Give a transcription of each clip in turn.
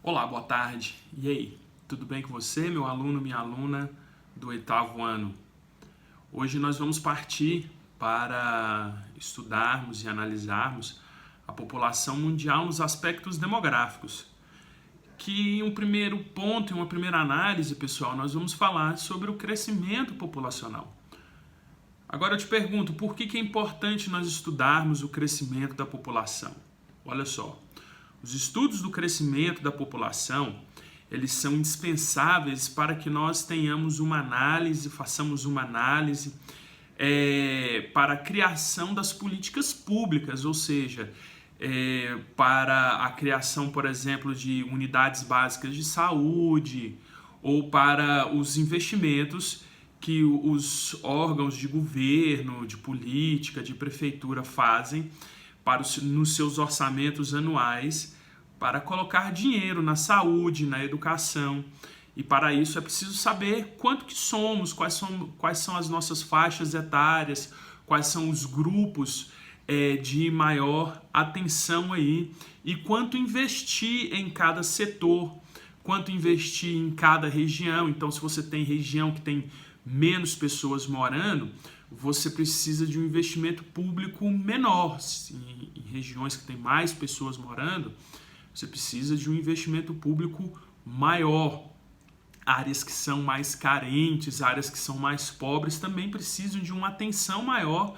Olá, boa tarde. E aí, tudo bem com você, meu aluno, minha aluna do 8º ano? Hoje nós vamos partir para estudarmos e analisarmos a população mundial nos aspectos demográficos. Que em um primeiro ponto, em uma primeira análise, pessoal, nós vamos falar sobre o crescimento populacional. Agora eu te pergunto, por que é importante nós estudarmos o crescimento da população? Olha só, os estudos do crescimento da população, eles são indispensáveis para que nós tenhamos uma análise, façamos uma análise para a criação das políticas públicas, ou seja, para a criação, por exemplo, de unidades básicas de saúde ou para os investimentos que os órgãos de governo, de política, de prefeitura fazem nos seus orçamentos anuais para colocar dinheiro na saúde, na educação. E para isso é preciso saber quanto que somos, quais são as nossas faixas etárias, quais são os grupos de maior atenção aí e quanto investir em cada setor, quanto investir em cada região. Então, se você tem região que tem menos pessoas morando, você precisa de um investimento público menor. Em regiões que tem mais pessoas morando, você precisa de um investimento público maior. Áreas que são mais carentes, áreas que são mais pobres também precisam de uma atenção maior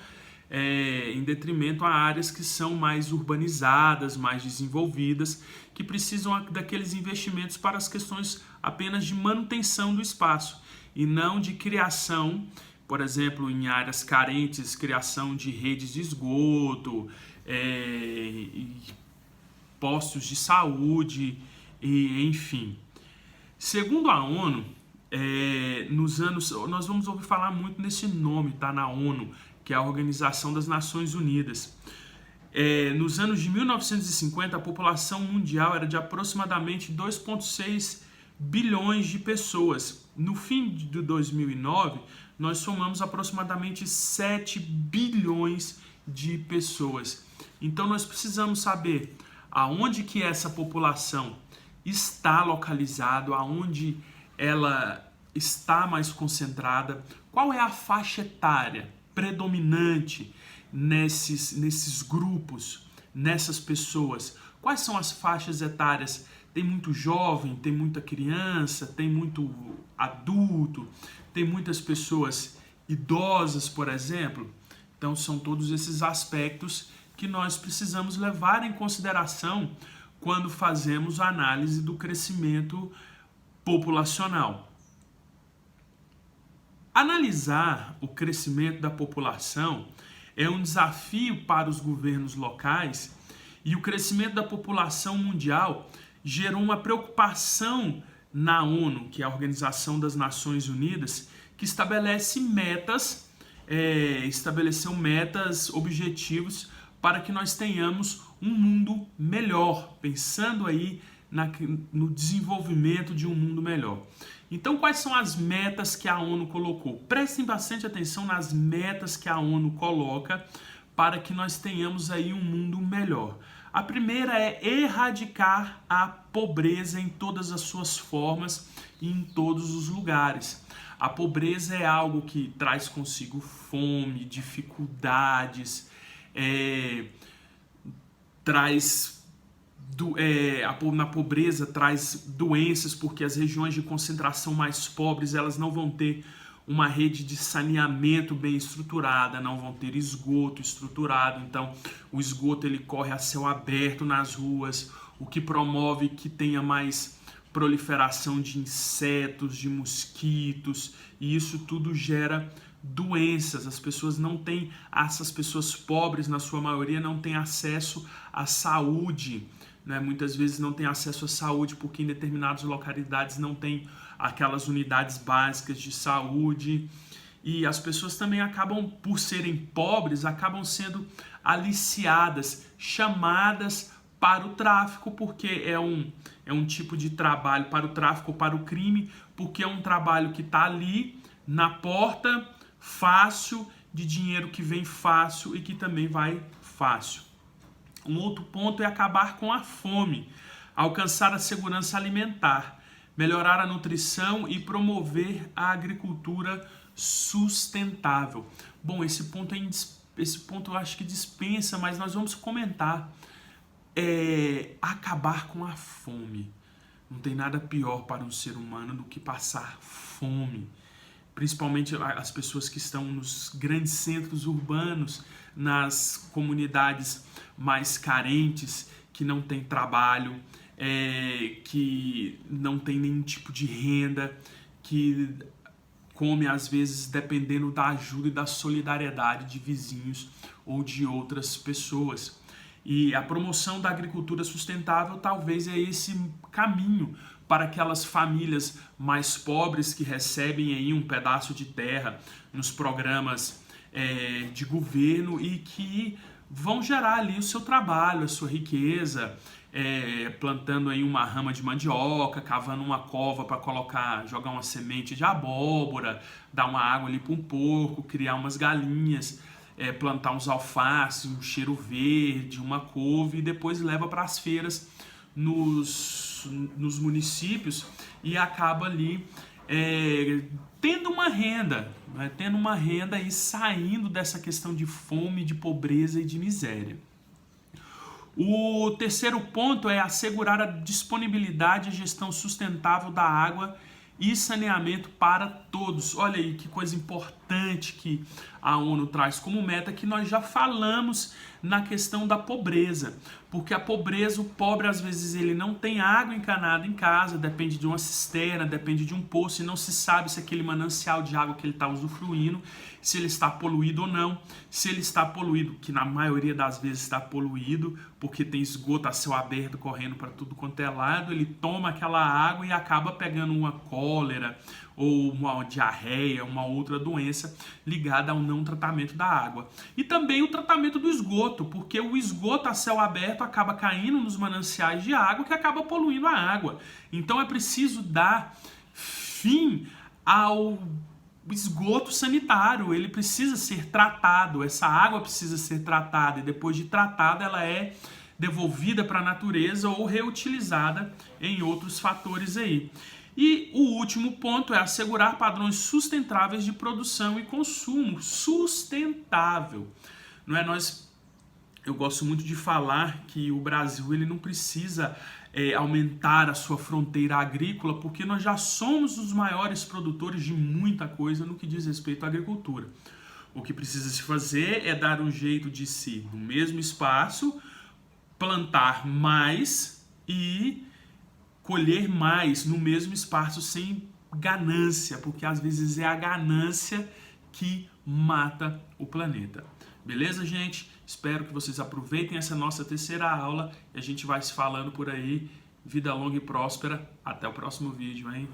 em detrimento a áreas que são mais urbanizadas, mais desenvolvidas, que precisam daqueles investimentos para as questões apenas de manutenção do espaço e não de criação, por exemplo, em áreas carentes, criação de redes de esgoto, postos de saúde, enfim. Segundo a ONU, nós vamos ouvir falar muito nesse nome, tá, na ONU, que é a Organização das Nações Unidas. Nos anos de 1950, a população mundial era de aproximadamente 2,6 bilhões de pessoas. No fim de 2009, nós somamos aproximadamente 7 bilhões de pessoas. Então nós precisamos saber aonde que essa população está localizada, aonde ela está mais concentrada, qual é a faixa etária predominante nesses grupos, nessas pessoas, quais são as faixas etárias. Tem muito jovem, tem muita criança, tem muito adulto, tem muitas pessoas idosas, por exemplo. Então são todos esses aspectos que nós precisamos levar em consideração quando fazemos a análise do crescimento populacional. Analisar o crescimento da população é um desafio para os governos locais e o crescimento da população mundial gerou uma preocupação na ONU, que é a Organização das Nações Unidas, que estabeleceu metas, objetivos para que nós tenhamos um mundo melhor, pensando aí no desenvolvimento de um mundo melhor. Então, quais são as metas que a ONU colocou? Prestem bastante atenção nas metas que a ONU coloca para que nós tenhamos aí um mundo melhor. A primeira é erradicar a pobreza em todas as suas formas e em todos os lugares. A pobreza é algo que traz consigo fome, dificuldades, na pobreza traz doenças, porque as regiões de concentração mais pobres elas não vão ter uma rede de saneamento bem estruturada, não vão ter esgoto estruturado, então o esgoto ele corre a céu aberto nas ruas, o que promove que tenha mais proliferação de insetos, de mosquitos, e isso tudo gera doenças. Essas pessoas pobres, na sua maioria, não têm acesso à saúde, né? Muitas vezes não têm acesso à saúde porque em determinadas localidades não tem aquelas unidades básicas de saúde, e as pessoas também acabam, por serem pobres, acabam sendo aliciadas, chamadas para o tráfico, porque é um tipo de trabalho para o tráfico, para o crime, porque é um trabalho que está ali na porta, fácil, de dinheiro que vem fácil e que também vai fácil. Um outro ponto é acabar com a fome. alcançar a segurança alimentar, melhorar a nutrição e promover a agricultura sustentável. Bom, esse ponto eu acho que dispensa, mas nós vamos comentar. Acabar com a fome. Não tem nada pior para um ser humano do que passar fome. Principalmente as pessoas que estão nos grandes centros urbanos, nas comunidades mais carentes, que não têm trabalho, que não tem nenhum tipo de renda, que come às vezes dependendo da ajuda e da solidariedade de vizinhos ou de outras pessoas. E a promoção da agricultura sustentável talvez é esse caminho para aquelas famílias mais pobres que recebem aí um pedaço de terra nos programas de governo e que vão gerar ali o seu trabalho, a sua riqueza, plantando aí uma rama de mandioca, cavando uma cova para jogar uma semente de abóbora, dar uma água ali para um porco, criar umas galinhas, plantar uns alfaces, um cheiro verde, uma couve, e depois leva para as feiras nos municípios e acaba ali tendo uma renda, né? Tendo uma renda e saindo dessa questão de fome, de pobreza e de miséria. O terceiro ponto é assegurar a disponibilidade e gestão sustentável da água e saneamento para todos. Olha aí que coisa importante que a ONU traz como meta, que nós já falamos na questão da pobreza. Porque a pobreza, o pobre às vezes ele não tem água encanada em casa, depende de uma cisterna, depende de um poço e não se sabe se aquele manancial de água que ele está usufruindo, se ele está poluído ou não. Se ele está poluído, que na maioria das vezes está poluído, porque tem esgoto a céu aberto correndo para tudo quanto é lado, ele toma aquela água e acaba pegando uma cólera ou uma diarreia, uma outra doença ligada ao não tratamento da água. E também o tratamento do esgoto, porque o esgoto a céu aberto acaba caindo nos mananciais de água que acaba poluindo a água. Então é preciso dar fim ao esgoto sanitário, ele precisa ser tratado, essa água precisa ser tratada e depois de tratada ela é devolvida para a natureza ou reutilizada em outros fatores aí. E o último ponto é assegurar padrões sustentáveis de produção e consumo. Sustentável. Não é? Eu gosto muito de falar que o Brasil ele não precisa aumentar a sua fronteira agrícola, porque nós já somos os maiores produtores de muita coisa no que diz respeito à agricultura. O que precisa se fazer é dar um jeito de se, no mesmo espaço, plantar mais e colher mais no mesmo espaço sem ganância, porque às vezes é a ganância que mata o planeta. Beleza, gente? Espero que vocês aproveitem essa nossa terceira aula e a gente vai se falando por aí. Vida longa e próspera. Até o próximo vídeo, hein?